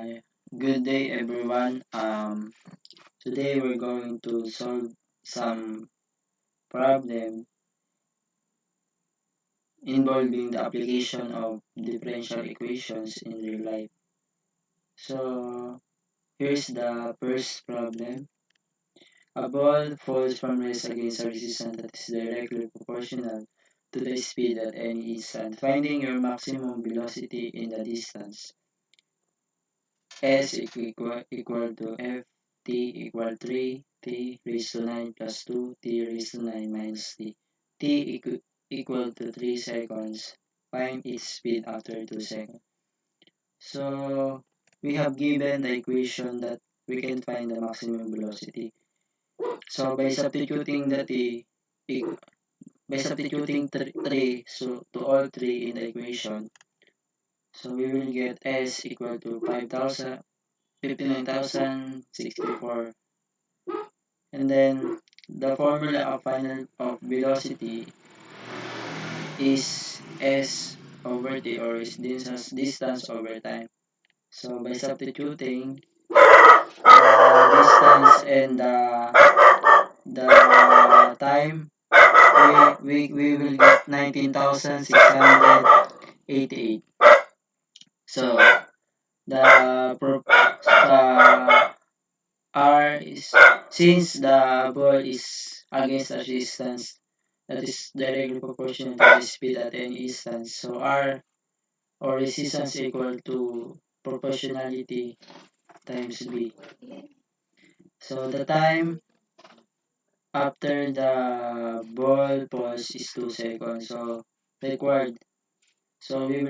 Good day, everyone. Today we're going to solve some problem involving the application of differential equations in real life. So here's the first problem. A ball falls from rest against a resistance that is directly proportional to the speed at any instant. Finding your maximum velocity in the distance. S equal to F, T equal 3, T raised to 9 plus 2, T raised to 9 minus T. T equal to 3 seconds. Find its speed after 2 seconds. So, we have given the equation that we can find the maximum velocity. So, by substituting the T, by substituting 3 so to all 3 in the equation, so we will get S equal to 59,064. And then the formula of final of velocity is S over T, or is distance over time. So by substituting the distance and the time, we will get 19,688. So the R is, since the ball is against the resistance that is directly proportional to the speed at any instance, so R, or resistance, equal to proportionality times B. So the time after the ball falls is 2 seconds. So required. So we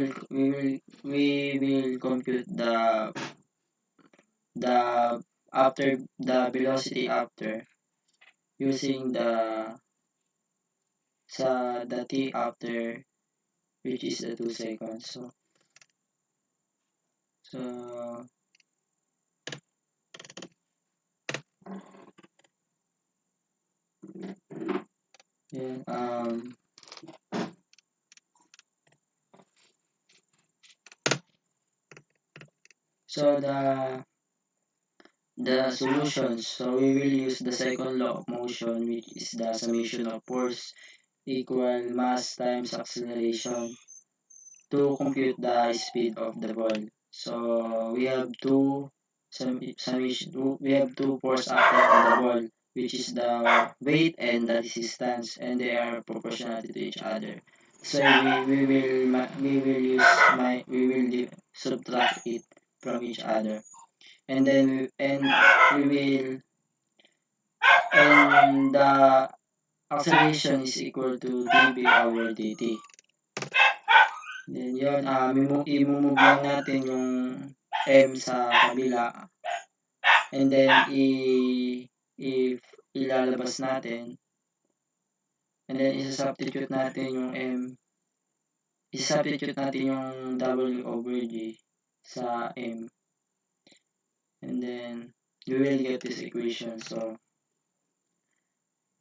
will compute the after the velocity after using the T after, which is the 2 seconds. So yeah, so the solutions. So we will use the second law of motion, which is the summation of force equal mass times acceleration, to compute the speed of the ball. So we have we have two force acting on the ball, which is the weight and the resistance, and they are proportional to each other. So we will subtract it from each other, and then we will and the acceleration is equal to dv over dt. Then yun, i-move lang natin yung M sa kabila. And then, ilalabas natin. And then, isa-substitute natin yung M. Isa-substitute natin yung W over G sa M. And then, we will get this equation. So,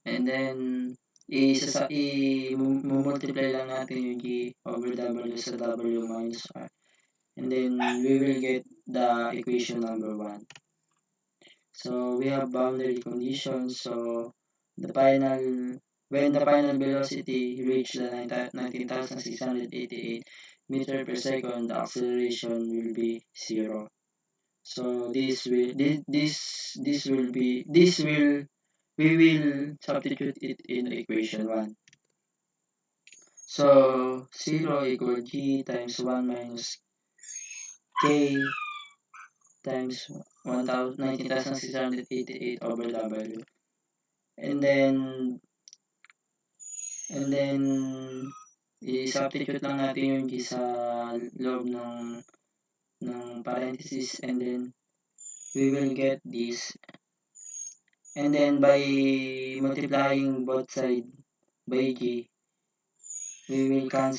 and then, i-multiply lang natin yung G over W sa W minus R. And then we will get the equation number 1. So we have boundary conditions. So when the final velocity reaches the 19,688 meter per second, the acceleration will be 0. So we will substitute it in equation 1. So 0 equal G times 1 minus K times 19,688 over W. And then i-substitute lang natin yung G sa loob ng parenthesis, and then we will get this. And then by multiplying both sides by G, we can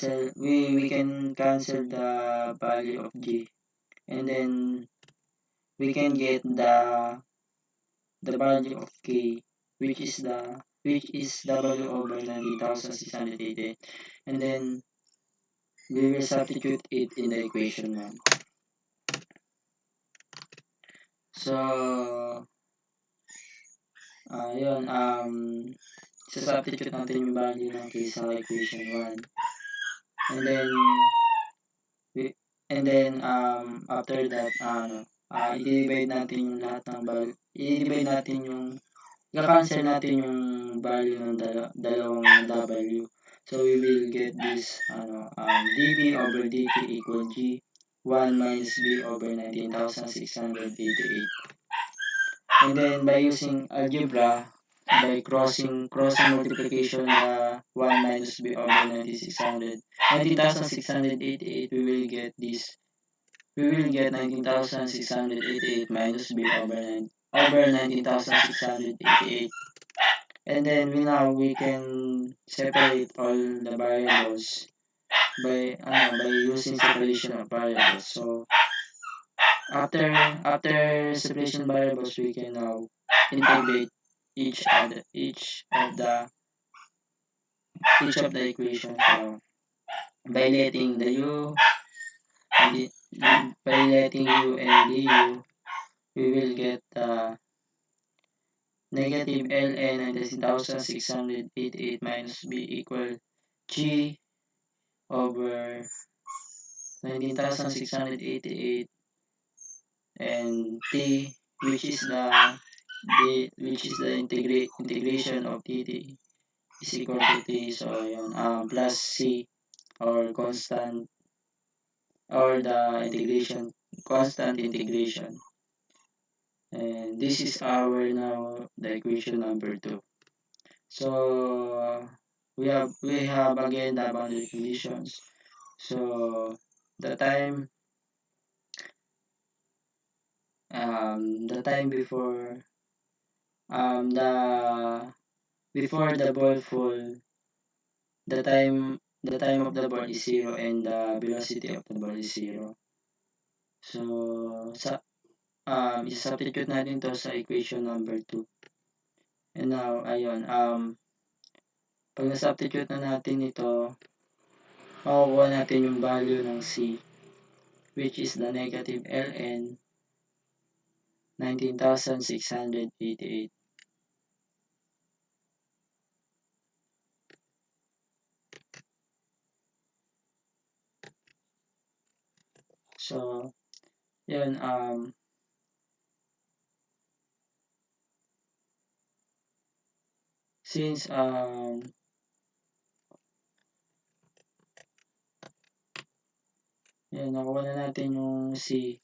cancel the value of G, and then we can get the value of K, which is W over 90,680, and then we will substitute it in the equation 1. So, yun, substitute natin yung value ng k sa equation 1. And then, after that, i-divide natin yung lahat ng value, i-divide natin yung, i-cancel natin yung value ng dalawang W. So, we will get this, dB over dt equal G 1 minus B over 19,688. And then, by using algebra, by crossing multiplication the 1 minus B over 19,688, we will get this. We will get 19,688 minus B over 19,688. And then we can separate all the variables by using separation of variables. So after separation variables, we can now integrate each of the equation. So by letting the u and by letting u and du, we will get negative ln 19,688 minus b equal g over 19,688 and t, which is the integration of dt is equal to t. So yun, plus c, or constant, or the integration, constant integration. And this is our now the equation number 2. So we have again the boundary conditions. So the time before the ball fall, the time of the ball is 0 and the velocity of the ball is 0. So i-substitute natin to sa equation number 2. And now ayun, pag na-substitute na natin ito, makukuha natin yung value ng C, which is the negative ln 19,688. So, yun, since, yun, nakuha na natin yung C,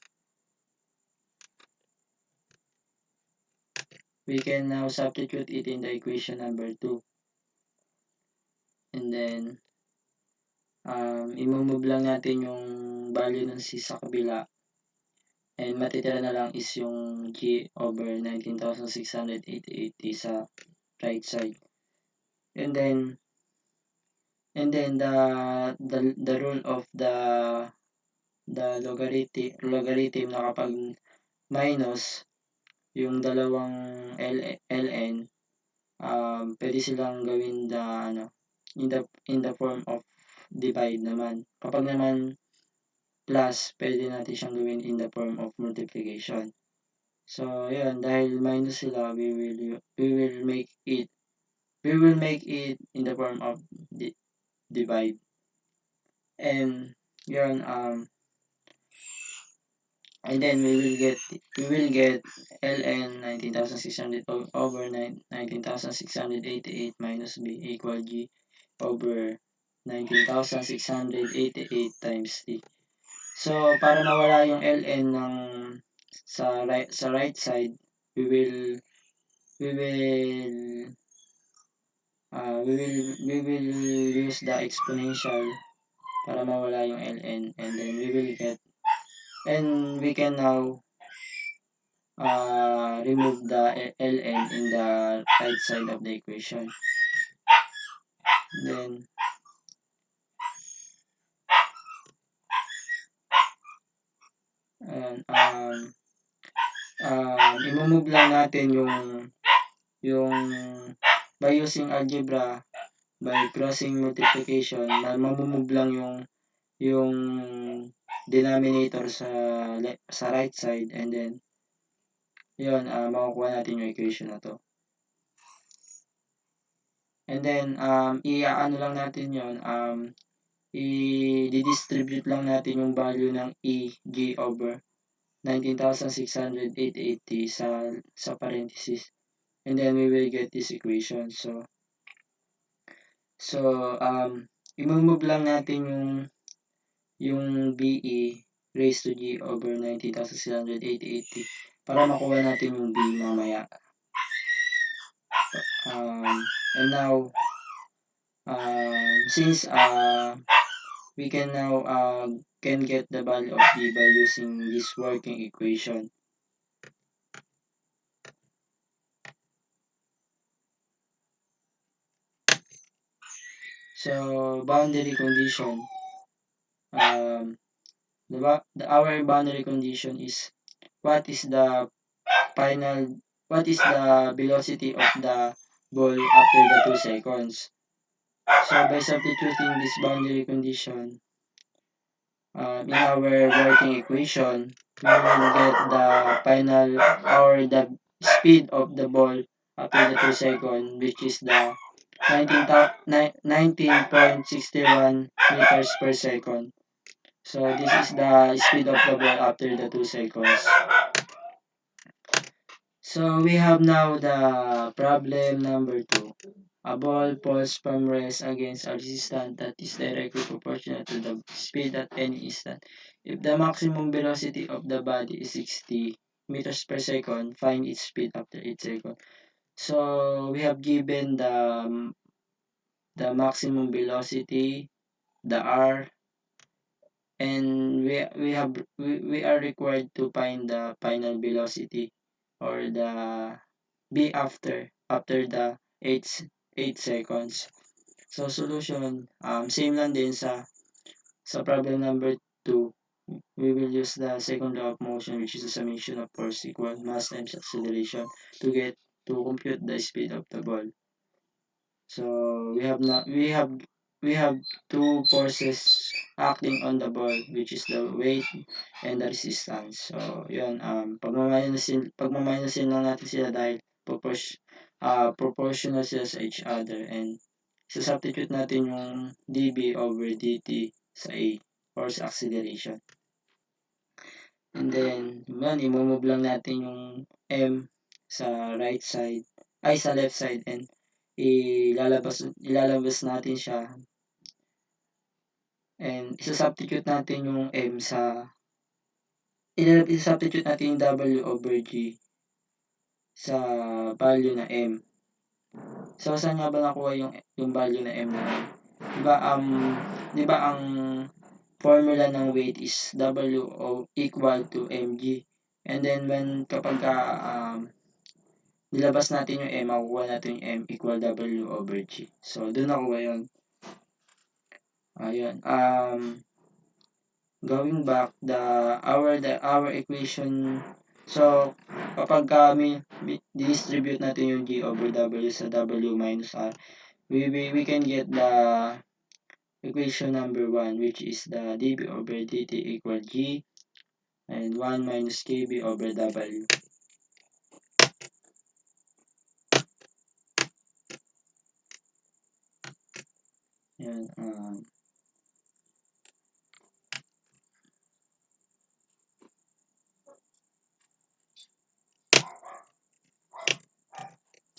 we can now substitute it in the equation number 2. And then, i-move lang natin yung value ng C sa kabila. And matitira na lang is yung G over 19,688 sa right side. And then the rule of the logarithm na kapag minus yung dalawang ln, pwede silang gawin in the form of divide naman. Kapag naman plus, pwede natin siyang gawin in the form of multiplication. So, yun, dahil minus sila, we will make it in the form of divide. And yun, and then we will get ln 19,600 over 19,688 minus b equal g over 19,688 times t. So para mawala yung ln ng sa right side, we will use the exponential para mawala yung ln, and then we will get, and we can now remove the ln in the right side of the equation. Then i-move lang natin yung by using algebra, by crossing multiplication, mamumove lang yung denominator sa right side, and then yun, makukuha natin yung equation na to. And then, i-ano lang natin yun, i-distribute lang natin yung value ng EG over 19,680 sa parenthesis. And then, we will get this equation. So, i-move lang natin yung BE raised to G over 19,680 para makuha natin yung B mamaya. And now, since we can now can get the value of B by using this working equation. So, boundary condition. Our boundary condition is what is the velocity of the ball after the 2 seconds. So by substituting this boundary condition in our working equation, we will get the final or the speed of the ball after the 2 seconds, which is the 19.61 meters per second. So this is the speed of the ball after the 2 seconds. So we have now the problem number 2. A ball falls from rest against a resistance that is directly proportional to the speed at any instant. If the maximum velocity of the body is 60 meters per second, find its speed after 8 seconds. So we have given the maximum velocity, the R, and we are required to find the final velocity or the B after the 8 seconds. So solution, same lang din sa problem number 2. We will use the second law of motion, which is the summation of force equal mass times acceleration to compute the speed of the ball. So we have two forces acting on the ball, which is the weight and the resistance. So yun, pagmamainasin lang natin sila dahil proportional sila sa each other, and substitute natin yung dB over dt sa A or sa acceleration. And then, i-move lang natin yung M sa right side, sa left side, and ilalabas natin siya, and isa-substitute natin yung M isa-substitute natin yung W over G sa value na M. So, saan nga ba nakuha yung value na M na M? Diba ang formula ng weight is W equal to mg. And then, kapag nilabas natin yung M, makukuha natin yung M equal W over G. So, doon nakuha yun. Ayun. Going back, our equation, so, kapag distribute natin yung G over W sa W minus R, we can get the equation number 1, which is the dB over dt equal G and 1 minus kb over W. Yan,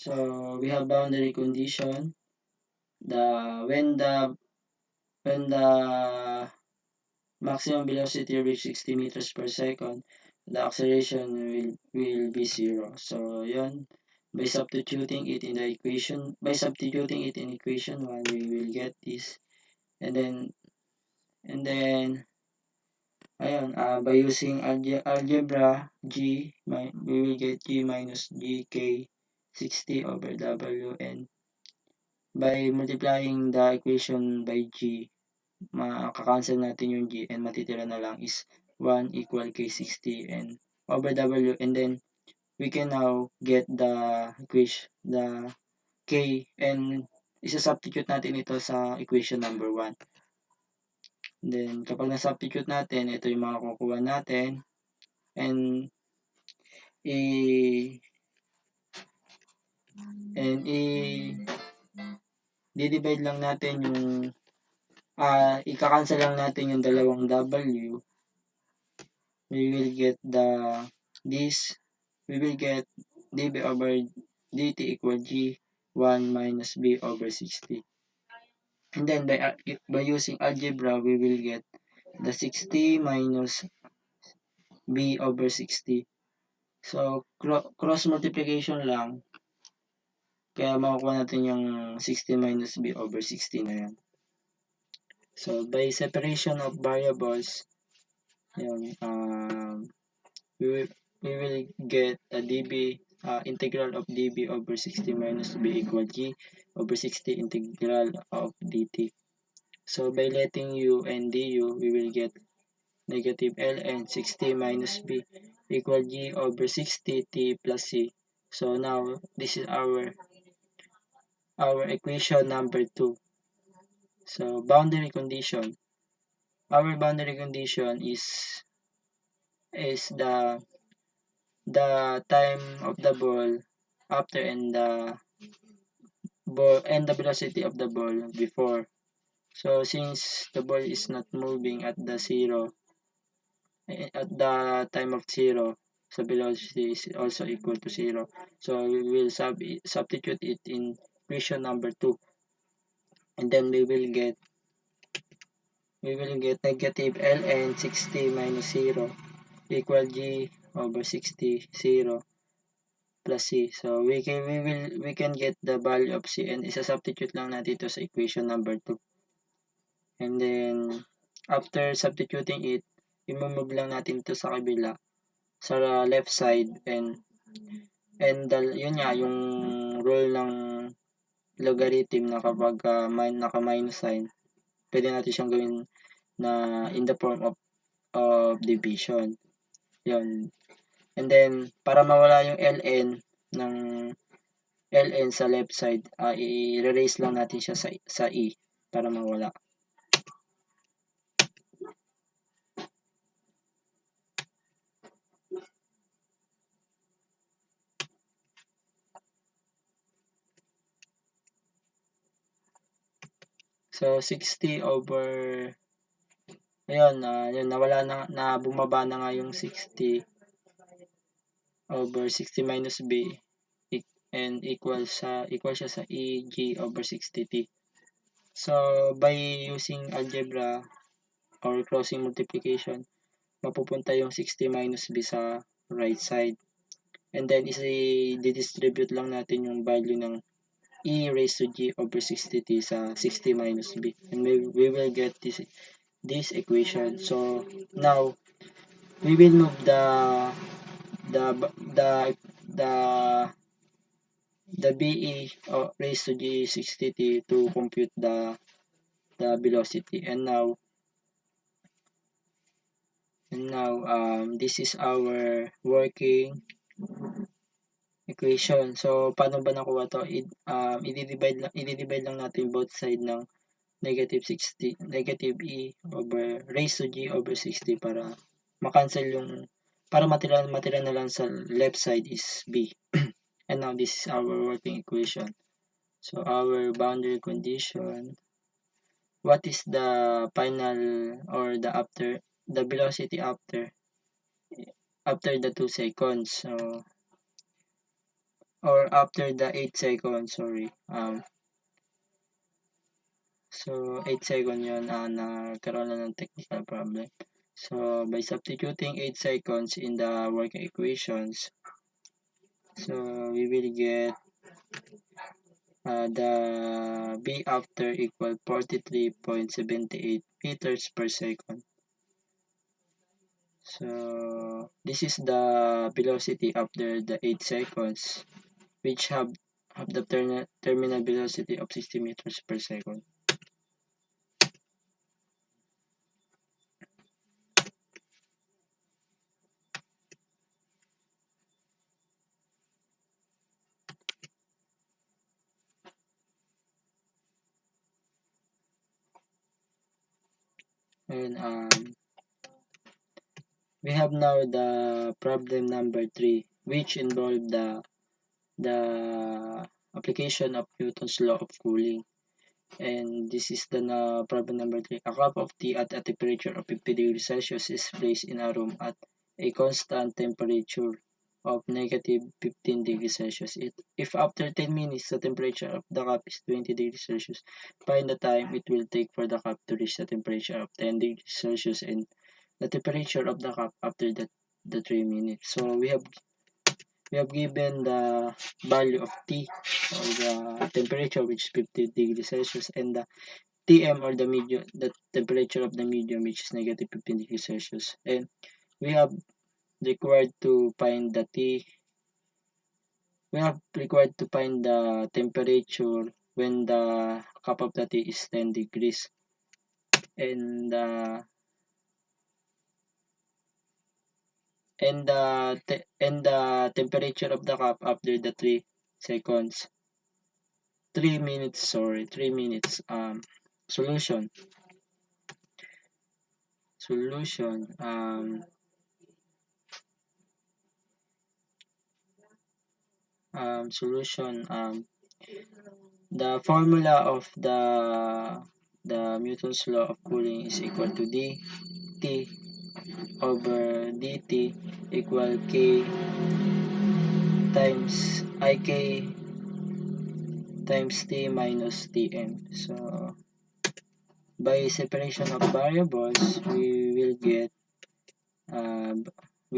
so we have boundary condition. When the maximum velocity reach 60 meters per second, the acceleration will be 0. So yun, by substituting it in equation 1, we will get this. And then ayun, by using algebra G, we will get G minus GK 60 over W, and by multiplying the equation by G, makakancel natin yung G, and matitira na lang is 1 equal K60 and over W, and then we can now get the equation, the K, and isa-substitute natin ito sa equation number 1. Then, kapag na-substitute natin, ito yung mga kukuha natin. And i and di-divide lang natin yung ika-cancel lang natin yung dalawang W. We will get this we will get dB over dt equal G1 minus B over 60. And then by using algebra, we will get the 60 minus B over 60. So, cross multiplication lang. Kaya makukuha natin yung 60 minus B over 60 na yan. So, by separation of variables, yun, we will get a dB, integral of dB over 60 minus B equal G over 60 integral of dt. So, by letting u and du, we will get negative ln 60 minus b equal g over 60 t plus c. So now this is our equation number 2. So boundary condition. Our boundary condition is the time of the ball after and the velocity of the ball before. So since the ball is not moving at the time of 0, so velocity is also equal to 0. So we will substitute it in equation number 2. And then we will get negative ln 60 minus 0 equal g over 60 0 plus c. So we can get the value of c and isa-substitute lang natin ito sa equation number 2. And then after substituting it, i-move lang natin ito sa kabila sa left side and yun nga yung rule ng logarithm na kapag naka-minus sign, pwede natin siyang gawin na in the form of division. Yun. And then para mawala yung ln sa left side, i-erase lang natin siya sa e para mawala. So 60 over ayun, yun nawala na bumaba na nga yung 60 over 60 minus b and equal siya sa eg over 60t. So by using algebra or crossing multiplication, mapupunta yung 60 minus b sa right side. And then i-distribute lang natin yung value ng e raised to g over 60t sa 60 minus b. And we will get this equation. So now we will move the the the the be raised to g 60t to compute the velocity. And now this is our working equation. So paano ba nakuha to? I-divide lang natin both side ng negative e over raised to g over 60 para ma-cancel yung matira na lang sa left side is b. And now this is our working equation. So our boundary condition, what is the final or the velocity after the 2 seconds, so or after the 8 seconds, sorry. So 8 seconds yun, nagkaroon na ng technical problem. So by substituting 8 seconds in the working equations, so we will get the b after equal 43.78 meters per second. So this is the velocity after the 8 seconds, which have the terminal velocity of 60 meters per second. And we have now the problem number 3. which involve the application of Newton's law of cooling. And this is the problem number 3. A cup of tea at a temperature of 50 degrees Celsius is placed in a room at a constant temperature of negative 15 degrees Celsius. If after 10 minutes the temperature of the cup is 20 degrees Celsius, find the time it will take for the cup to reach the temperature of 10 degrees Celsius and the temperature of the cup after the 3 minutes. So we have given the value of T or the temperature which is 50 degrees Celsius and the Tm or the temperature of the medium which is negative 15 degrees Celsius. And we have required to find the T. We have required to find the temperature when the cup of the tea is 10 degrees and the temperature of the cup after the 3 seconds 3 minutes, sorry, 3 minutes. Solution. Solution. Solution. The formula of the Newton's law of cooling is equal to dt over dt equal k times ik times t minus tm. So by separation of variables, uh, we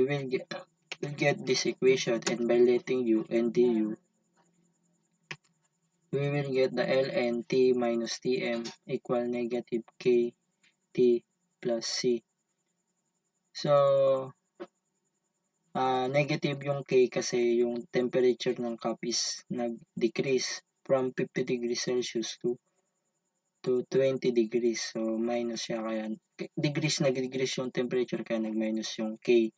will get this equation, and by letting u and du, we will get the ln t minus tm equal negative k t plus c. So negative yung k kasi yung temperature ng cup is nag-decrease from 50 degrees Celsius to 20 degrees. So minus siya, kaya nag-decrease yung temperature, kaya nag-minus yung k.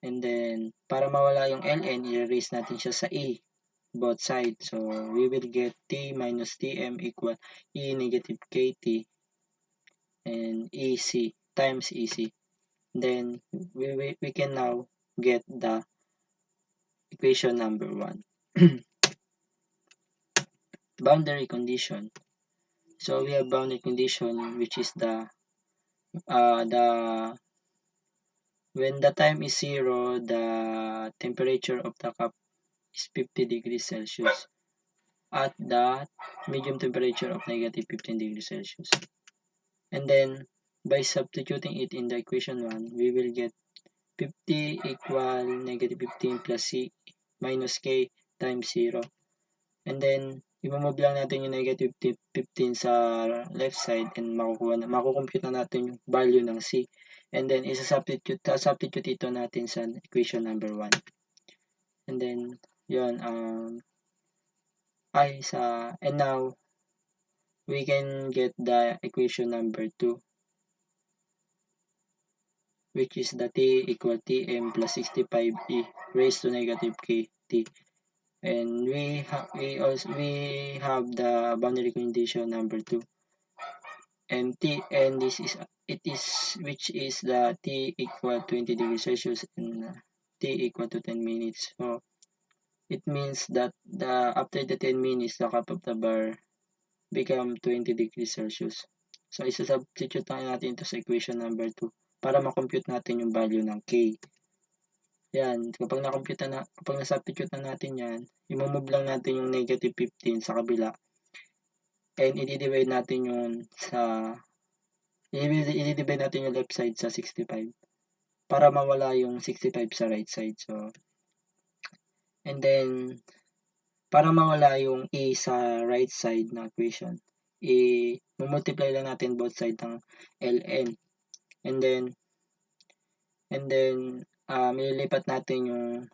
And then para mawala yung ln, i-erase natin siya sa e both sides. So we will get t minus tm equal e negative kt and ec times ec. Then we can now get the equation number 1. Boundary condition. So we have boundary condition which is the when the time is 0, the temperature of the cup is 50 degrees Celsius at the medium temperature of negative 15 degrees Celsius. And then by substituting it in the equation 1, we will get 50 equal negative 15 plus c minus k times 0. And then i-move lang natin yung negative 15 sa left side and makukompute na natin yung value ng c. And then substitute ito natin sa equation number 1. And then yun, and now we can get the equation number 2, which is the t equal tm plus 65e raised to negative kt. And we have the boundary condition number 2. And this is which is the t equal 20 degrees Celsius and t equal to 10 minutes. So it means that after the 10 minutes, the cup of the bar become 20 degrees Celsius. So isa-substitute natin ito sa equation number 2 para ma-compute natin yung value ng k. Yan, kapag na-substitute na natin yan, i-move lang natin yung negative 15 sa kabila. And i-divide natin yung i-divide natin yung left side sa 65 para mawala yung 65 sa right side. So, and then, para mawala yung e sa right side na equation, i-multiply lang natin both side ng ln. And then, ililipat natin yung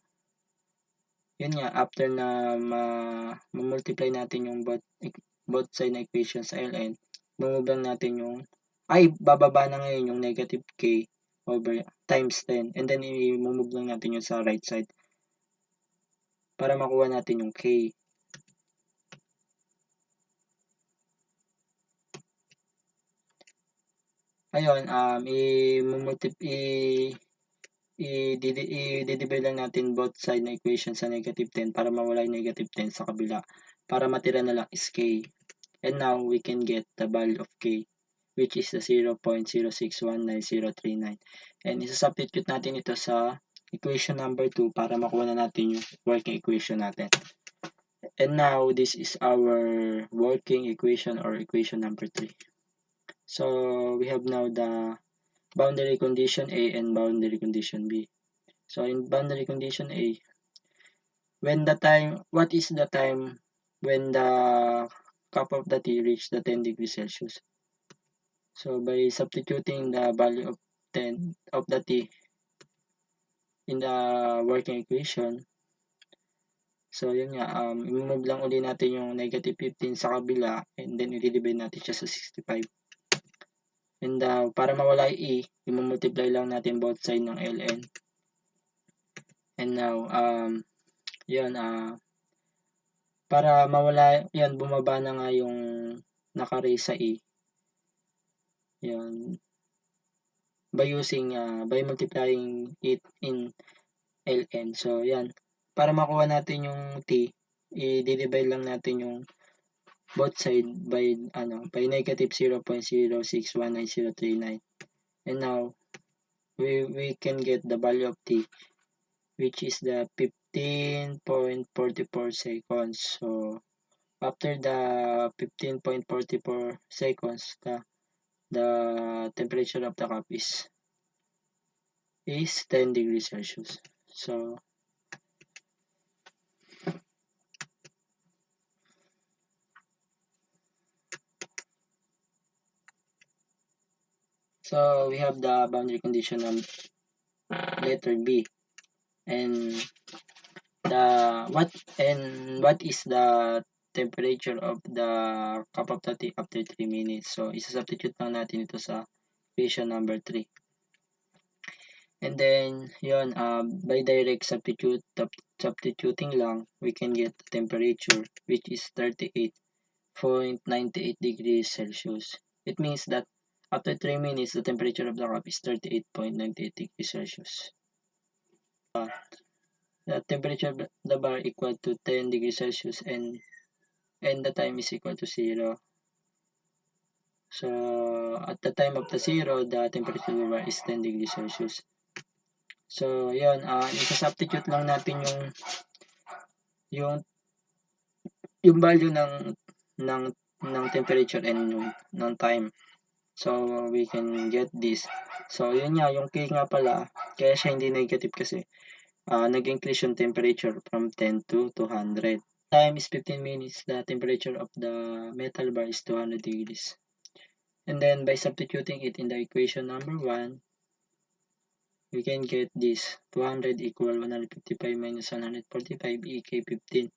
yun nga, after na ma-multiply natin yung both side na equation sa ln, move lang natin yung bababa na ngayon yung negative k over times 10, and then i-move lang natin yun sa right side para makuha natin yung k. Ayun, i-divide lang natin both side ng equation sa negative 10 para mawala yung negative 10 sa kabila. Para matira na lang is k. And now, we can get the value of k, which is the 0.0619039. And isa-substitute natin ito sa equation number 2 para makuha na natin yung working equation natin. And now, this is our working equation or equation number 3. So, we have now the boundary condition A and boundary condition B. So, in boundary condition A, what is the time when the cup of the tea reach the 10 degrees Celsius? So, by substituting the value of 10 of the t in the working equation, so yun nga, i-move lang uli natin yung negative 15 sa kabila and then i-divide natin siya sa 65. And para mawala yung e, i-multiply lang natin both side ng ln. And now, yun, para mawala, yan, bumaba na nga yung naka-raise sa e. Yan. By multiplying it in ln. So, yan. Para makuha natin yung t, i-divide lang natin yung both side by negative 0.0619039. And now, we can get the value of t, which is the 15.44 seconds. So, after the 15.44 seconds, the temperature of the cup is 10 degrees Celsius. So we have the boundary condition of letter B, and what is the temperature of the cup of the tea after 3 minutes. So isa-substitute lang natin ito sa equation number 3. And then yun, by direct substituting lang, we can get the temperature, which is 38.98 degrees Celsius. It means that after 3 minutes, the temperature of the cup is 38.98 degrees Celsius. The temperature of the bar equal to 10 degrees Celsius and the time is equal to 0. So, at the time of the 0, the temperature of the bar is 10 degrees Celsius. So, yun, isa-substitute lang natin yung value ng temperature and ng time. So, we can get this. So, yun nga, yung K nga pala, kaya siya hindi negative kasi nag-increase yung temperature from 10 to 200. Time is 15 minutes. The temperature of the metal bar is 200 degrees. And then, by substituting it in the equation number 1, we can get this. 200 equal 155 minus 145, EK 15.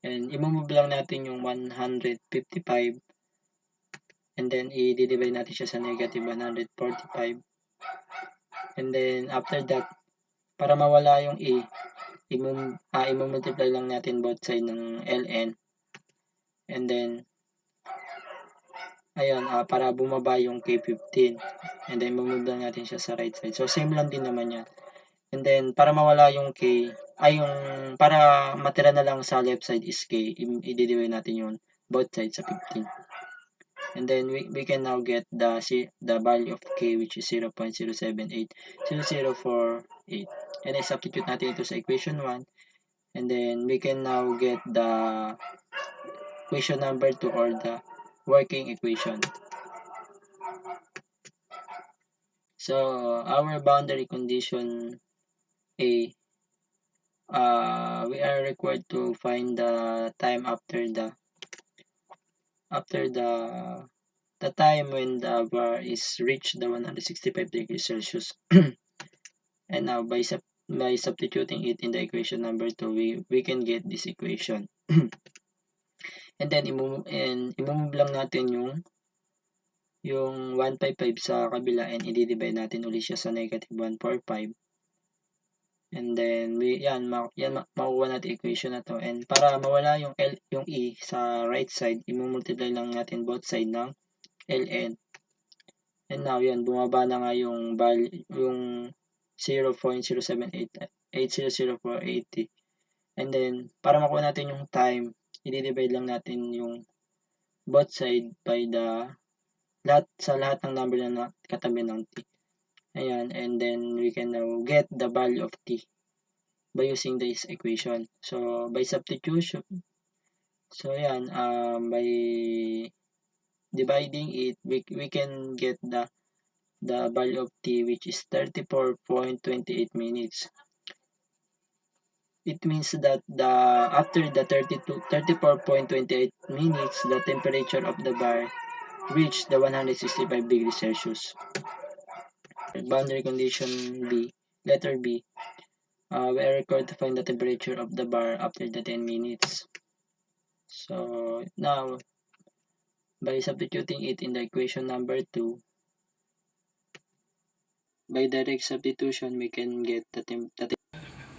And, imumove lang natin yung 155 and then i-divide natin siya sa negative 145. And then after that, para mawala yung e, i-multiply lang natin both side ng ln. And then ayun, para bumaba yung k15. And then move lang natin siya sa right side. So same lang din naman yan. And then para mawala yung k, para matira na lang sa left side is k, i-divide natin yung both sides sa 15. And then we can now get the value of k, which is 0.0780048. And then substitute natin ito sa equation 1. And then we can now get the equation number 2 or the working equation. So our boundary condition A, we are required to find the time after the time when the bar is reached the 165 degrees Celsius. And now by substituting it in the equation number 2, we can get this equation. And then imove lang natin yung 155 sa kabila and i-divide natin ulit siya sa negative 145. And then makukuha natin equation na to. And para mawala yung e sa right side, i-multiply lang natin both side ng ln. And now yan, bumaba na nga yung 0.078800480. And then, para makuha natin yung time, i-divide lang natin yung both side by the lahat ng number na katabi ng t. Ayan, and then we can now get the value of t by using this equation. So, by substitution, so ayan, by dividing it, we can get the value of t, which is 34.28 minutes. It means that after the 34.28 minutes, the temperature of the bar reached the 165 degrees Celsius. Boundary condition B, letter B, we are required to find the temperature of the bar after the 10 minutes. So now, by substituting it in the equation number 2, by direct substitution, we can get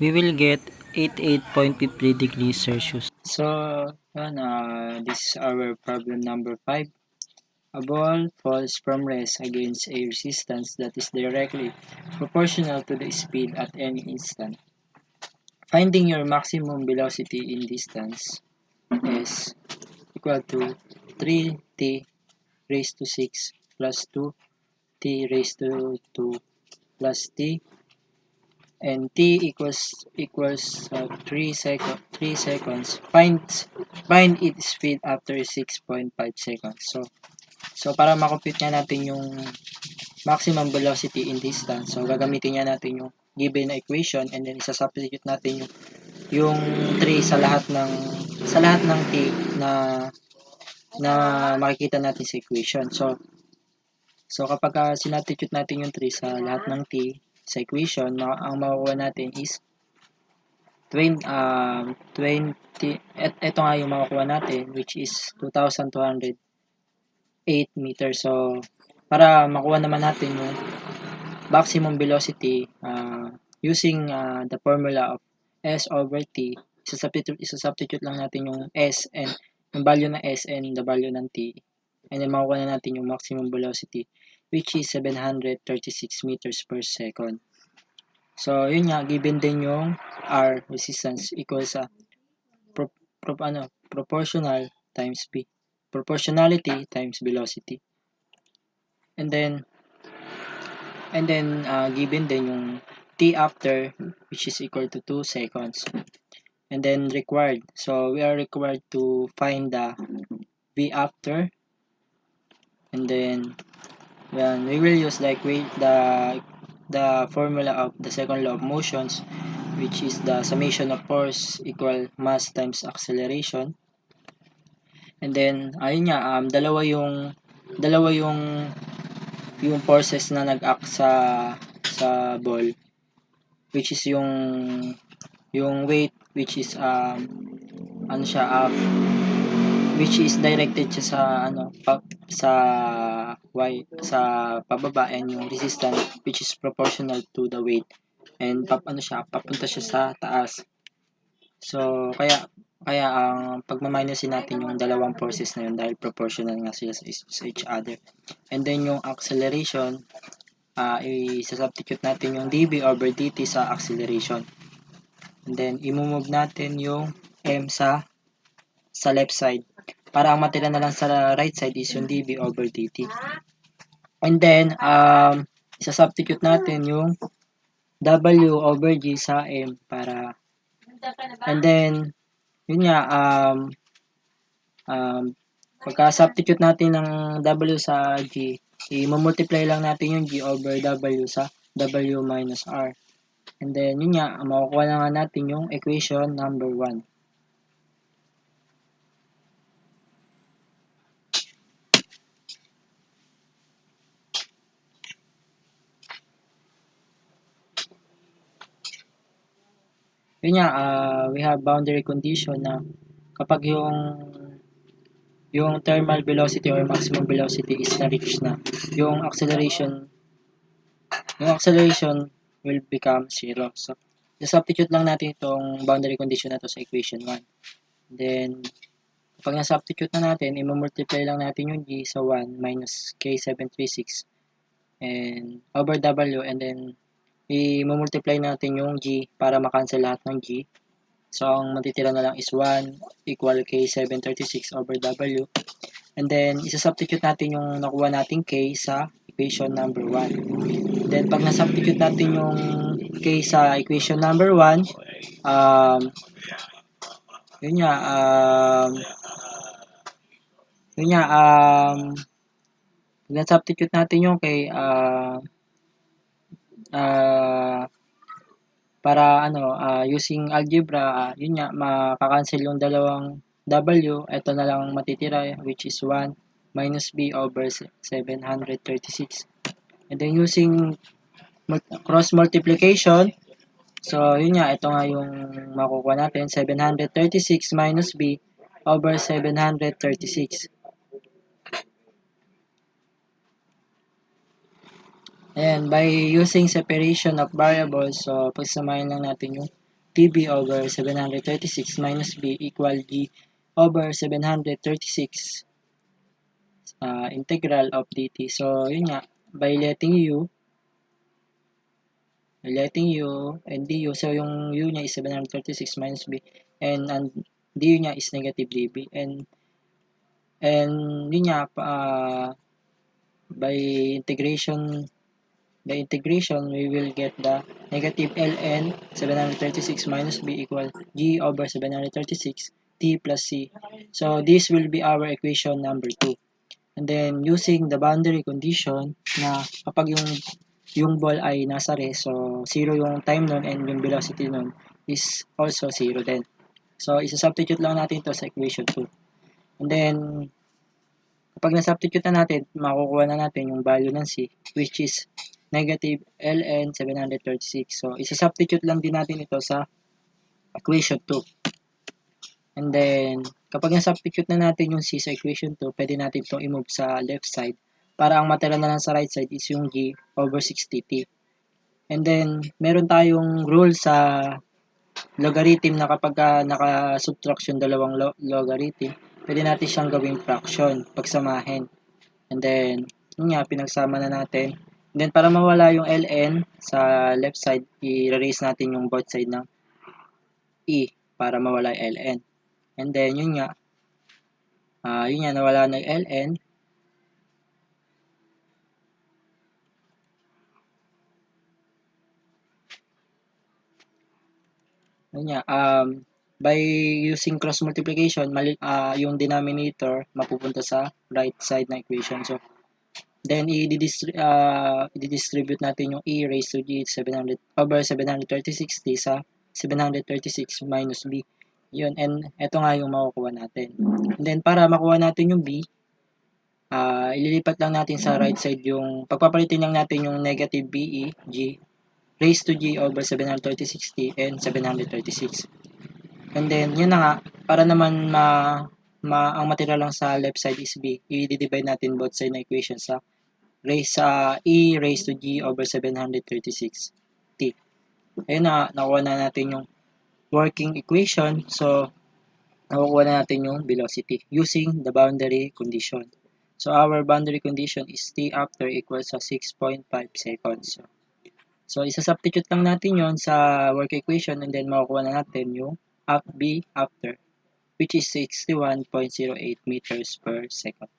We will get 88.50 degrees Celsius. So, this is our problem number 5. A ball falls from rest against a resistance that is directly proportional to the speed at any instant. Finding your maximum velocity in distance is equal to 3t raised to 6 plus 2t raised to 2 plus t, and t equals 3 seconds. Find its speed after 6.5 seconds. So para ma-compute nga natin yung maximum velocity in distance, so gagamitin nga natin yung given na equation, and then isa-substitute natin yung 3 sa lahat ng t na makikita natin sa equation. So kapag sinubstitute natin yung 3 sa lahat ng t sa equation, ang makukuha natin is 20, ito nga yung makukuha natin, which is 2,208 meters. So para makuha naman natin yung maximum velocity using the formula of S over T, isa-substitute lang natin yung S and yung value ng S and the value ng T, and then makukuha na natin yung maximum velocity, which is 736 meters per second. So yun nga, given din yung R, resistance, equals sa proportional times B, proportionality times velocity. And then given din yung t after, which is equal to 2 seconds. And then required, so we are required to find the v after, and then we will use the formula of the second law of motions, which is the summation of force equal mass times acceleration. And then ayun nga, dalawa yung forces na nag-act sa ball, which is yung weight, which is which is directed siya sa pababa, and yung resistance, which is proportional to the weight, and papunta siya sa taas. So kaya ang pagmaminusin natin yung dalawang forces na yun dahil proportional nga sila sa each other. And then yung acceleration, i-substitute natin yung dv over dt sa acceleration. And then i-move natin yung m sa left side, para ang matira na lang sa right side is yung dv over dt. And then isa-substitute natin yung w over g sa m, para, and then yun nga, pagka-substitute natin ng w sa g, i-multiply lang natin yung g over w sa w minus r. And then yun nga, makukuha na nga natin yung equation number 1. Yun nga, we have boundary condition na kapag yung thermal velocity or maximum velocity is na-reach na, yung acceleration will become 0. So, substitute lang natin itong boundary condition na to sa equation 1. Then, kapag na-substitute na natin, i-multiply lang natin yung g sa 1 minus K736 and over W, and then i-multiply natin yung G para makancel lahat ng G. So, ang matitira na lang is 1 equal K 736 over W. And then, isa-substitute natin yung nakuha nating K sa equation number 1. Then, pag na-substitute natin yung K sa equation number 1, yun nga, na-substitute natin yung K, para using algebra, yun nga, makakancel yung dalawang W, ito na lang matitira, which is 1 minus B over 736. And then using cross multiplication, so yun nga, ito nga yung makukuha natin, 736 minus B over 736. And by using separation of variables, so pagsamahin lang natin yung TB over 736 minus B equal G over 736 integral of dt. So, yun nga, by letting U and du, so yung U niya is 736 minus B and du niya is negative dB. And yun nga, by integration, we will get the negative ln 736 minus b equal g over 736 t plus c. So, this will be our equation number 2. And then, using the boundary condition na kapag yung ball ay nasa rest, so 0 yung time nun and yung velocity nun is also 0 din. So, isa-substitute lang natin ito sa equation 2. And then, kapag na-substitute na natin, makukuha na natin yung value ng c, which is negative ln 736. So, isa-substitute lang din natin ito sa equation 2. And then, kapag na-substitute na natin yung c sa equation 2, pwede natin itong i-move sa left side para ang matira na lang sa right side is yung g over 60t. And then, meron tayong rule sa logarithm na kapag naka-subtraction dalawang logarithm, pwede natin siyang gawing fraction, pagsamahin. And then, yun nga, pinagsama na natin. And then, para mawala yung ln sa left side, i-erase natin yung both side ng e para mawala yung ln. And then, yun nga, nawala na yung ln. Yun nga, by using cross multiplication, yung denominator mapupunta sa right side na equation. So, then, i-distribute natin yung e raised to g 700 over 736t sa 736 minus b. Yun, and ito nga yung makukuha natin. And then, para makuha natin yung b, ililipat lang natin sa right side yung, pagpapalitin lang natin yung negative be, g, raised to g over 736t and 736. And then, yun na nga, para naman ang matira lang sa left side is b, i-divide natin both side na equation sa e raised to g over 736t. Ayun na, nakuha na natin yung working equation. So, nakukuha na natin yung velocity using the boundary condition. So, our boundary condition is t after equals sa 6.5 seconds. So, isa-substitute lang natin yon sa work equation and then makukuha na natin yung b after, which is 61.08 meters per second.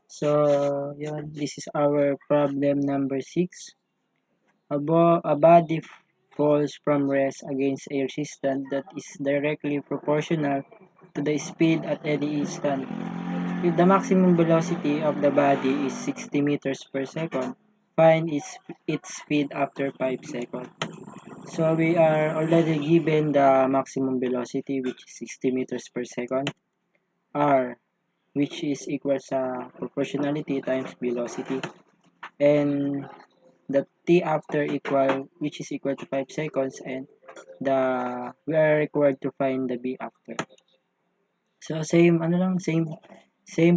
So, yun, this is our problem number 6. A body falls from rest against a resistance that is directly proportional to the speed at any instant. If the maximum velocity of the body is 60 meters per second, find its speed after 5 seconds. So, we are already given the maximum velocity, which is 60 meters per second, r, which is equal sa proportionality times velocity, and the t after which is equal to 5 seconds, and we are required to find the b after. So same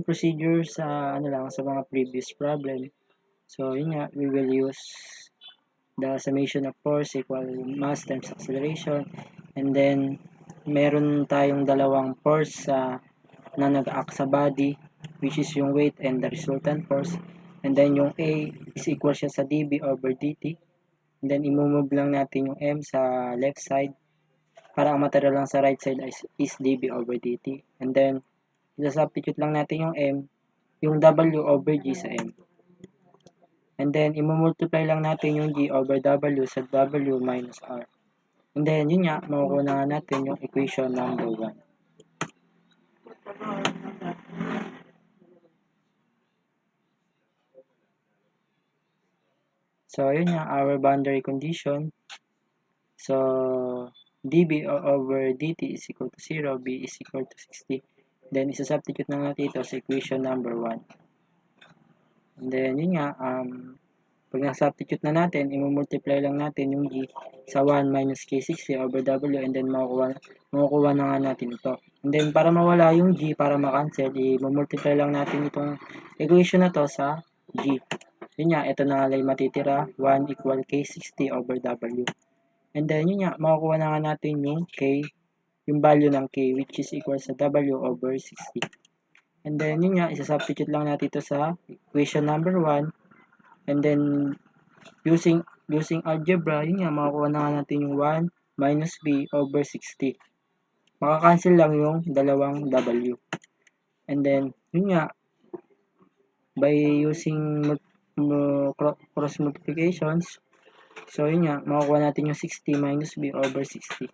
procedure sa sa mga previous problem. So yun nga, we will use the summation of force equal mass times acceleration, and then meron tayong dalawang force na nag-act sa body, which is yung weight and the resultant force. And then yung A is equal siya sa dB over dt. And then imove lang natin yung M sa left side para ang matira lang sa right side is dB over dt. And then isa-substitute lang natin yung M, yung W over G sa M. And then imumultiply lang natin yung G over W sa W minus R. And then yun nga, makukuha na nga natin yung equation number 1. So, yun nga, our boundary condition. So, dB over dt is equal to 0, B is equal to 60. Then, isa-substitute na natin ito sa equation number 1. And then, yun nga, pag na-substitute na natin, imumultiply lang natin yung G sa 1 minus K60 over W and then makukuha na nga natin ito. And then, para mawala yung G, para makancel, imumultiply lang natin itong equation na to sa G. Yun nga, ito na nga lang matitira, 1 equal K60 over W. And then, yun nga, makukuha na nga natin yung K, yung value ng K, which is equal sa W over 60. And then, yun nga, isa-substitute lang natin ito sa equation number 1. And then, using algebra, yun nga, makukuha na nga natin yung 1 minus B over 60. Makakancel lang yung dalawang W. And then, yun nga, by using cross multiplications, so yun nga, makukuha natin yung 60 minus B over 60.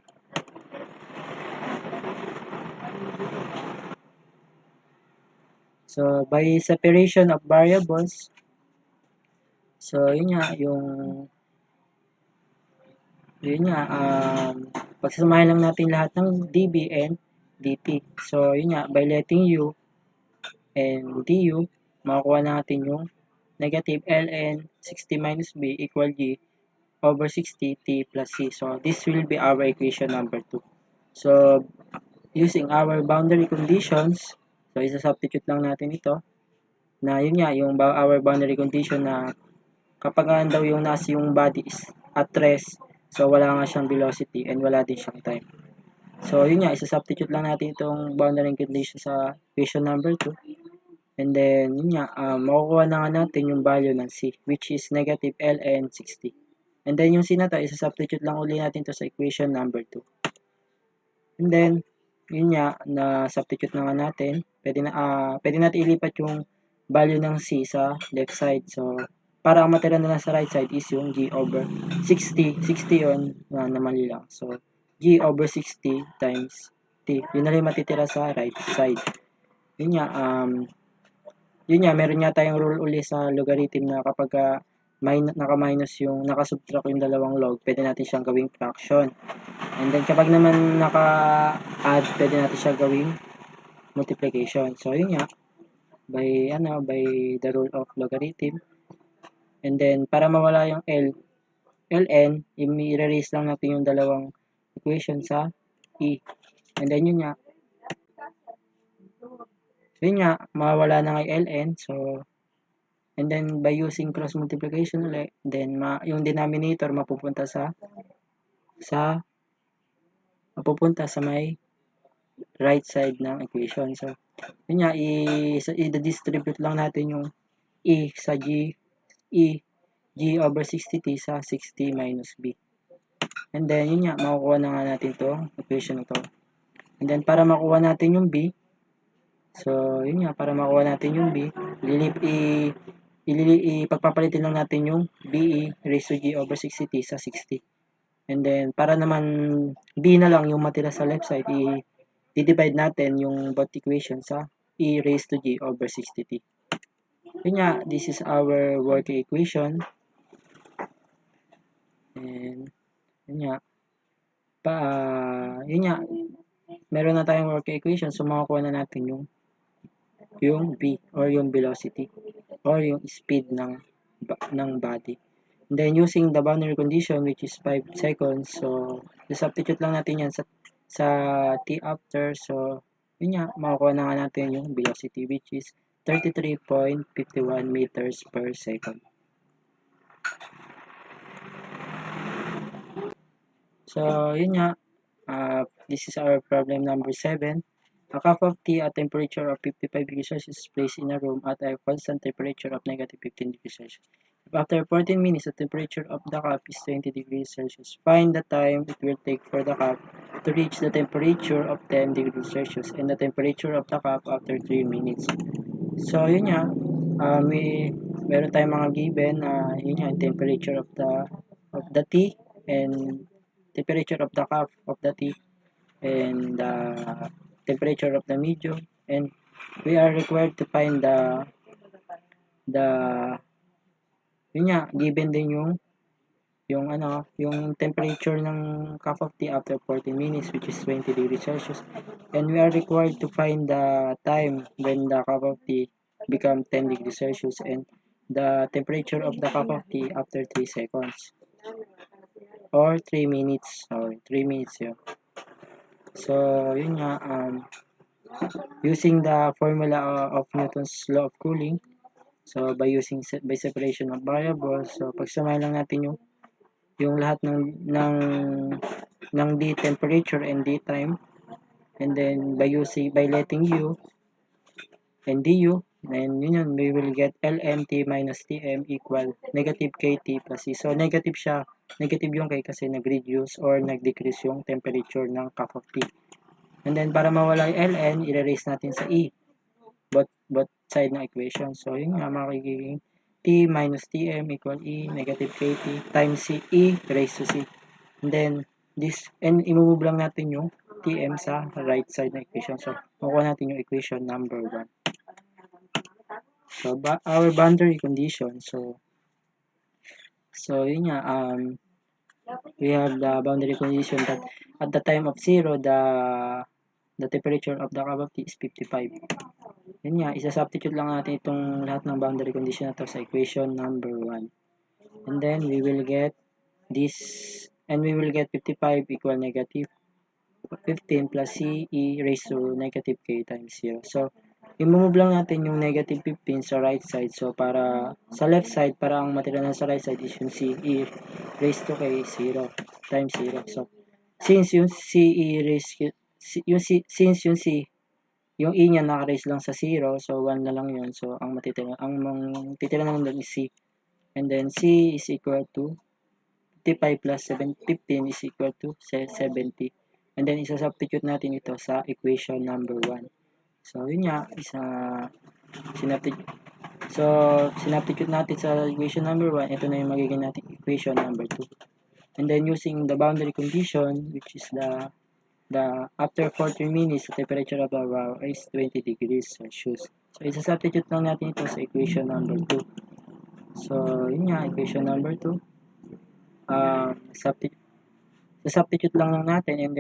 So, by separation of variables, so yun nga, pagsasamahin lang natin lahat ng dB and dt. So, yun nga, by letting U and du, makukuha natin yung negative ln 60 minus b equal g over 60 t plus c. So, this will be our equation number 2. So, using our boundary conditions, so isa-substitute lang natin ito, na yun nga, yung our boundary condition na kapag daw yung nasa yung body is at rest, so wala nga siyang velocity and wala din siyang time. So, yun nga, isa-substitute lang natin itong boundary condition sa equation number 2. And then, yun nga, makukuha na nga natin yung value ng C, which is negative ln 60. And then, yung C na to, isa-substitute lang uli natin to sa equation number 2. And then, yun nga, na-substitute na nga natin. Pwede natin ilipat yung value ng C sa left side. So, para ang matira na lang sa right side is yung G over 60. 60 yun, na mali lang. So, G over 60 times T. Yun na lang matitira sa right side. Yun nga, meron nga tayong rule uli sa logarithm na kapag naka-minus yung, naka-subtract yung dalawang log, pwede natin siyang gawing fraction. And then, kapag naman naka-add, pwede natin siya gawing multiplication. So, yun nga, by the rule of logarithm. And then, para mawala yung ln, i-erase lang natin yung dalawang equation sa e. And then, yun nga, mawawala na nga yung ln. So, and then, by using cross multiplication ulit, then, yung denominator mapupunta sa may right side ng equation. So, yun nga, i-distribute lang natin yung e sa g over 60t sa 60 minus b. And then, yun nga, makukuha na nga natin to equation na to. And then, para makuha natin yung b, so, yun nga, para makuha natin yung b, ipagpapalitin lang natin yung b raised to g over 60t sa 60. And then, para naman b na lang yung matira sa left side, i-divide natin yung both equation sa e raised to g over 60t. Yun nga, this is our working equation. And, yun nga, meron na tayong working equation, so makukuha na natin yung v or yung velocity or yung speed ng body. And then, using the boundary condition, which is 5 seconds, so, substitute lang natin yan sa t after. So, yun nga, makukuha na nga natin yung velocity, which is 33.51 meters per second. So, yun nga, this is our problem number 7. A cup of tea at temperature of 55 degrees Celsius is placed in a room at a constant temperature of negative 15 degrees Celsius. If after 14 minutes the temperature of the cup is 20 degrees Celsius, find the time it will take for the cup to reach the temperature of 10 degrees Celsius and the temperature of the cup after 3 minutes. So, yun nga, meron tayong mga given na yun nga, temperature of the tea and temperature of the cup of the tea and the temperature of the medium, and we are required to find the yun nga, given din yung temperature ng cup of tea after 40 minutes, which is 20 degrees Celsius, and we are required to find the time when the cup of tea become 10 degrees Celsius and the temperature of the cup of tea after 3 seconds or 3 minutes, sorry, 3 minutes yun. So, yun nga, using the formula of Newton's law of cooling, so by separation of variables, so pagsamahin lang natin yung lahat ng d temperature and d time, and then by letting u and du, and yun we will get ln t minus tm equal negative kt plus c. So negative siya, negative yung k kasi nag-reduce or nag-decrease yung temperature ng cup of tea. And then para mawala yung ln, i-erase natin sa e, both side ng equation. So yun nga, makikiging t minus tm equal e negative kt times c e raised to c. And then and i-move lang natin yung tm sa right side ng equation. So makuha natin yung equation number 1. So our boundary condition, so yun nga, we have the boundary condition that at the time of 0 the temperature of the cup of tea is 55. Yun nga, isa-substitute lang natin itong lahat ng boundary condition na to sa equation number 1. And then we will get this, and we will get 55 equal negative 15 plus c e raised to negative k times 0. So i-move lang natin yung negative 15 sa right side. So para sa left side, para ang matira na sa right side is yung c e raised to k 0 times 0. So since yung c e raised since yung c yung e niya naka-raise lang sa 0, so 1 na lang yun. So ang titira naman doon is c. And then c is equal to 55 plus 15 is equal to 70. And then isa-substitute natin ito sa equation number 1. So yun nga, sinubstitute natin sa equation number 1, ito na yung magiging natin equation number 2. And then using the boundary condition, which is the after 40 minutes, the temperature of the water is 20 degrees Celsius. So isa-substitute lang natin ito sa equation number 2. So yun nga, equation number 2. Substitute lang natin, and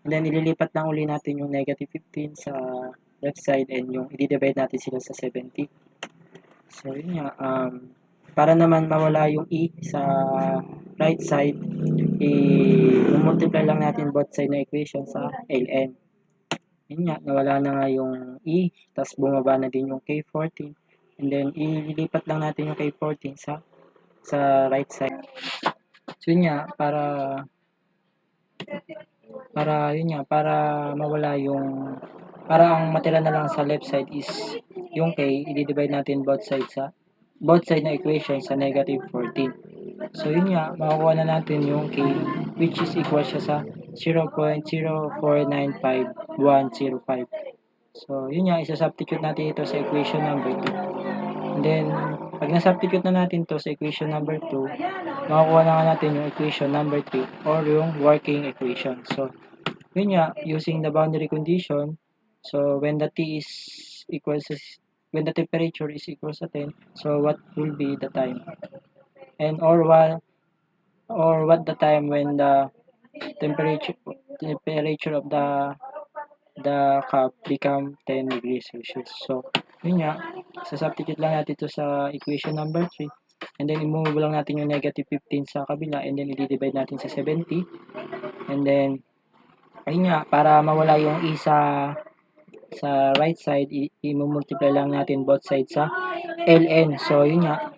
then ililipat lang uli natin yung negative 15 sa left side, and yung i-divide natin sila sa 70. So yun nga, para naman mawala yung e sa right side, i-multiply lang natin both side ng equation sa ln. Yun nga, nawala na nga yung e, tapos bumaba na din yung k14, and then ililipat lang natin yung k14 sa right side. So yun nga, para mawala yung, para ang matira na lang sa left side is yung k, i-divide natin both side na equation sa negative 14. So yun nga, makakuha na natin yung k, which is equal siya sa 0.0495105. So yun nga, isa-substitute natin ito sa equation number 2. And then pag na-substitute na natin to sa equation number 2, makakuha na nga natin yung equation number 3 or yung working equation. So yun nga, using the boundary condition, so when the temperature is equal to 10, so what will be the time? And or what the time when the temperature of the cup become 10 degrees Celsius. So yun nga, substitute lang natin ito sa equation number 3, and then i-move lang natin yung negative 15 sa kabila, and then i-divide natin sa 70, and then ayun nga, para mawala yung e sa right side, i-multiply lang natin both sides sa ln. So yun nga,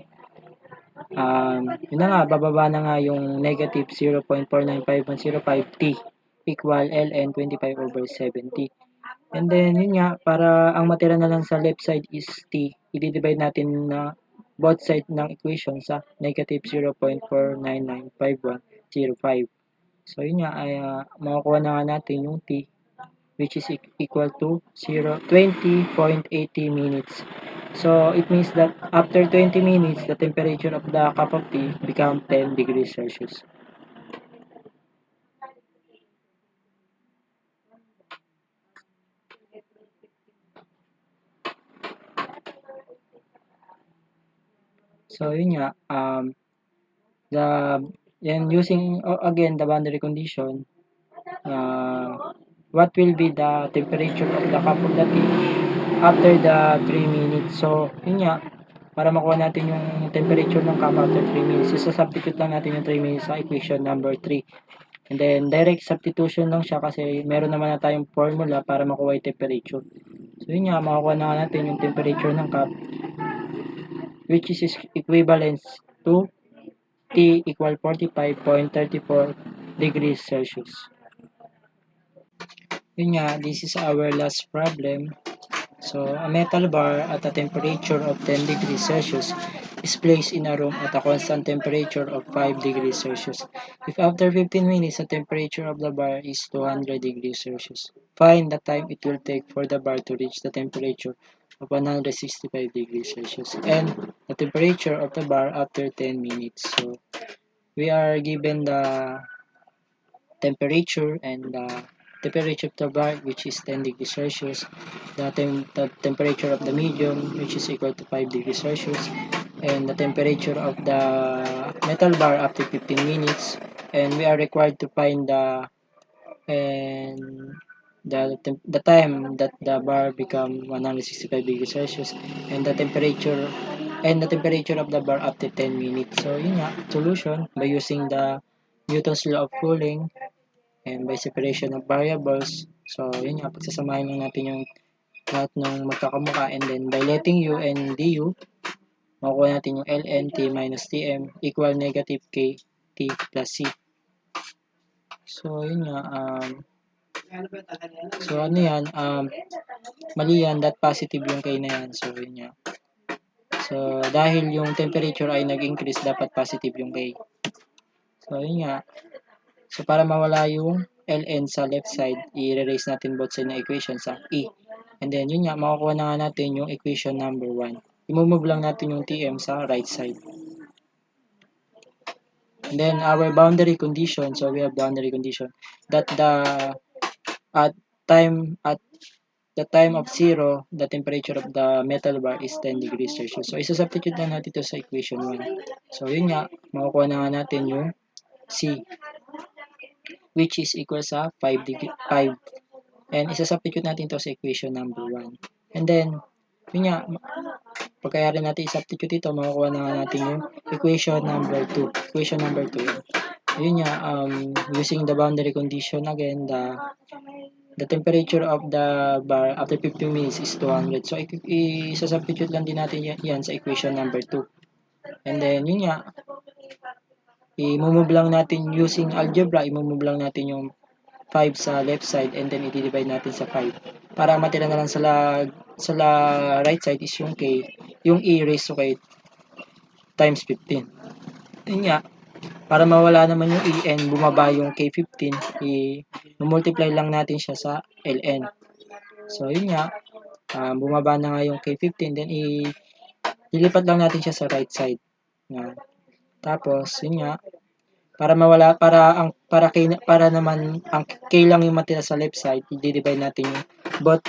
yun na nga, bababa na nga yung negative 0.495105 t equal ln 25/70. And then, yun nga, para ang matira na lang sa left side is t, i-divide natin na both side ng equation sa negative 0.4995105. So, yun nga, ay makukuha na nga natin yung t, which is equal to 20.80 minutes. So, it means that after 20 minutes, the temperature of the cup of tea become 10 degrees Celsius. So, yun nga, using again the boundary condition, what will be the temperature of the cup of the tea after the 3 minutes. So, yun nga, para makuha natin yung temperature ng cup after 3 minutes, isa-substitute lang natin yung 3 minutes sa equation number 3. And then, direct substitution lang siya kasi meron naman na tayong formula para makuha yung temperature. So, yun nga, makukuha na natin yung temperature ng cup, which is equivalent to T equal 45.34 degrees Celsius. Yun nga, this is our last problem. So, a metal bar at a temperature of 10 degrees Celsius is placed in a room at a constant temperature of 5 degrees Celsius. If after 15 minutes the temperature of the bar is 200 degrees Celsius, find the time it will take for the bar to reach the temperature of 165 degrees Celsius and the temperature of the bar after 10 minutes. So, we are given the temperature and the temperature of the bar, which is 10 degrees Celsius, the temperature of the medium, which is equal to 5 degrees Celsius, and the temperature of the metal bar after 15 minutes, and we are required to find the time that the bar become 165 degrees Celsius and the temperature of the bar after 10 minutes. So yun nga, solution by using the Newton's law of cooling and by separation of variables. So, yun nga, pagsasamahin lang natin yung lahat ng magkakamukha and then by letting u and du, makukuha natin yung ln t minus tm equal negative k t plus c. So, yun nga, ano yan, mali yan, that positive yung k na yan. So, yun nga. So, dahil yung temperature ay nag-increase, dapat positive yung k. So, yun nga. So, para mawala yung ln sa left side, i-erase natin both side na equation sa e. And then, yun nga, makukuha na nga natin yung equation number 1. I-move lang natin yung tm sa right side. And then, our boundary condition, so we have boundary condition, that at the time of 0, the temperature of the metal bar is 10 degrees Celsius. So, isa-substitute lang natin ito sa equation 1. So, yun nga, makukuha na nga natin yung C, which is equal sa 5. And isa-substitute natin ito sa equation number 1. And then, yun nga, pagkayari natin i-substitute ito, makukuha na nga natin yung equation number 2. Equation number 2. Yun nga, using the boundary condition again, the temperature of the bar after 15 minutes is 200. So, i-substitute lang din natin yan sa equation number 2. And then, yun nga, i-move lang natin using algebra, i-move lang natin yung 5 sa left side and then i-divide natin sa 5. Para matira na lang sa right side is yung k, yung e raised to k times 15. Yun nga, para mawala naman yung e and bumaba yung k15, i-multiply lang natin siya sa ln. So, yun nga, bumaba na nga yung k15, then ilipat lang natin siya sa right side. Yan. Tapos, yun nga, para naman ang k lang yung matira sa left side, i-divide natin yung both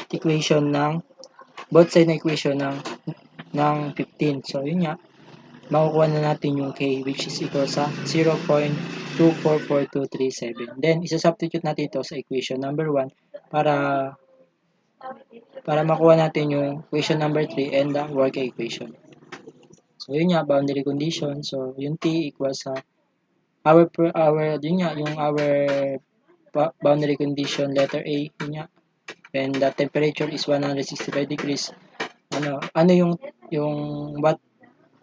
side na equation ng 15. So, yun nga, makukuha na natin yung k, which is equal sa 0.244237. Then, isa-substitute natin ito sa equation number 1 para makuha natin yung equation number 3 and the work equation. So, yun nga, boundary condition. So, yung t equals sa our boundary condition letter A, yun nga, and the temperature is 165 degrees.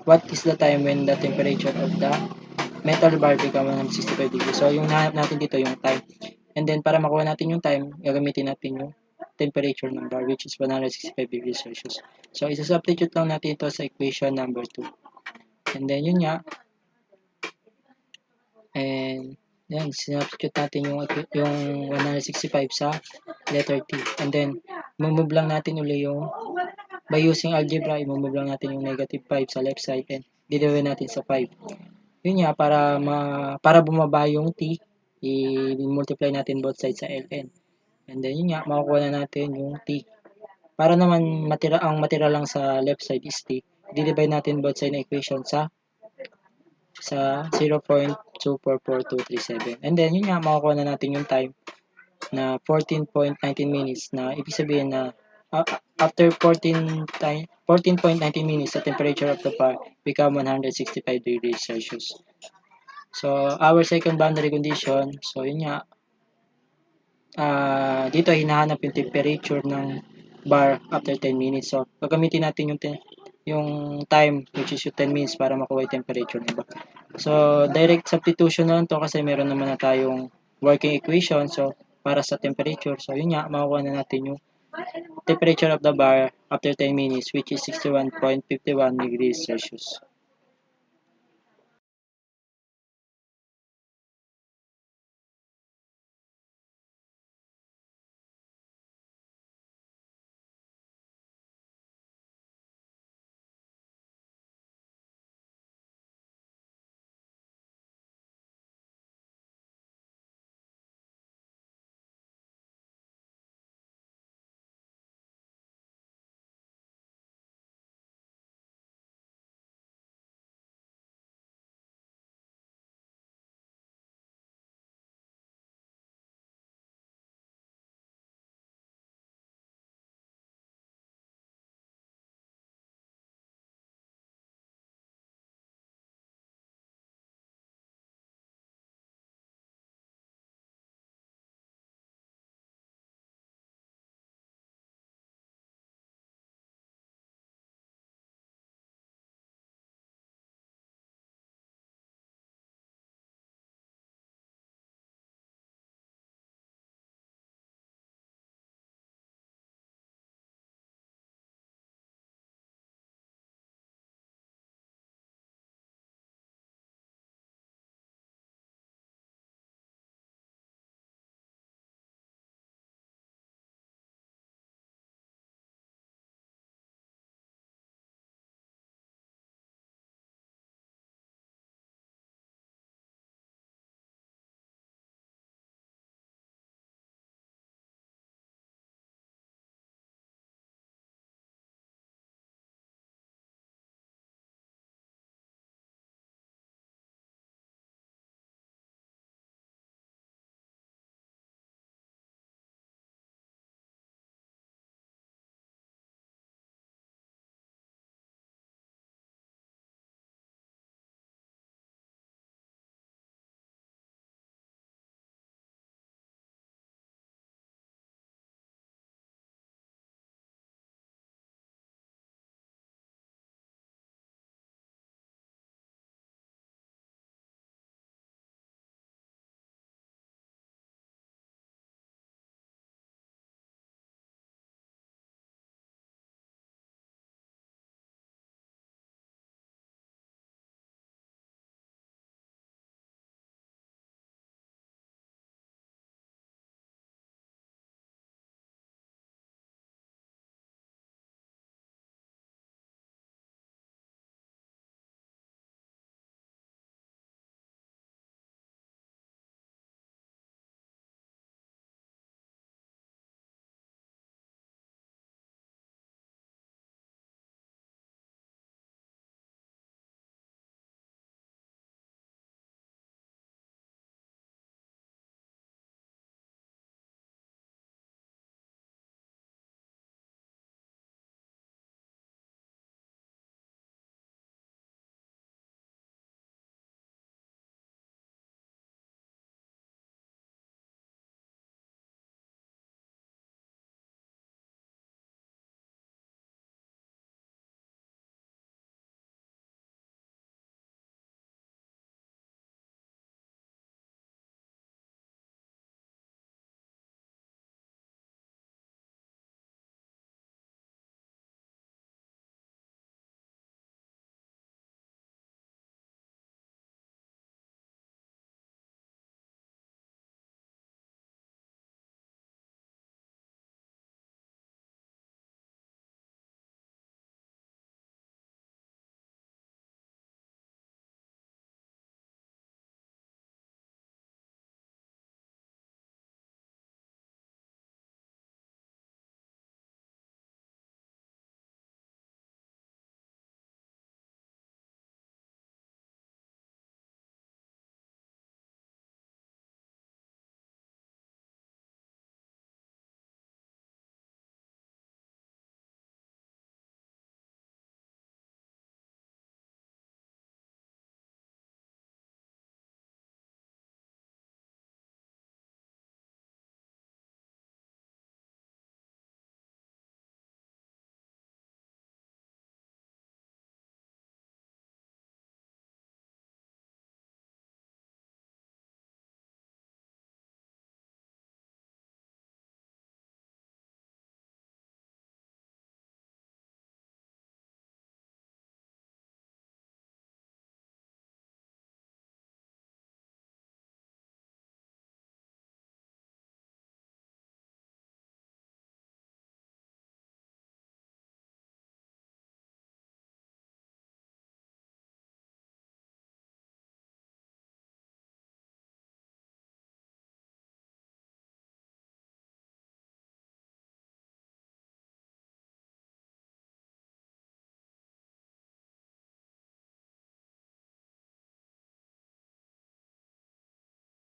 What is the time when the temperature of the metal bar become 165 degrees? So, yung nahanap natin dito yung time. And then, para makuha natin yung time, gagamitin natin yung temperature ng bar, which is 165 degrees Celsius. So, isa-substitute lang natin ito sa equation number 2. And then, yun nga. And, yan, sinubstitute natin yung 165 sa letter T. And then, move lang natin uli yung, by using algebra, i-move lang natin yung negative 5 sa left side and didawin natin sa 5. Yun nga, para bumaba yung T, i-multiply natin both sides sa ln. And then, yun nga, makukuha na natin yung T. Para naman ang matira lang sa left side is T, i-divide natin both side ng equation sa 0.244237. And then, yun nga, makukuha na natin yung time na 14.19 minutes na ibig sabihin na after 14.19 minutes, the temperature of the bar become 165 degrees Celsius. So, our second boundary condition, so yun nga, dito hinahanap yung temperature ng bar after 10 minutes. So, gagamitin natin yung time, which is yung 10 minutes para makuha yung temperature ng bar. So, direct substitution na lang to kasi meron naman na tayong working equation. So, para sa temperature, so yun nga, makukuha na natin yung temperature of the bar after 10 minutes, which is 61.51 degrees Celsius.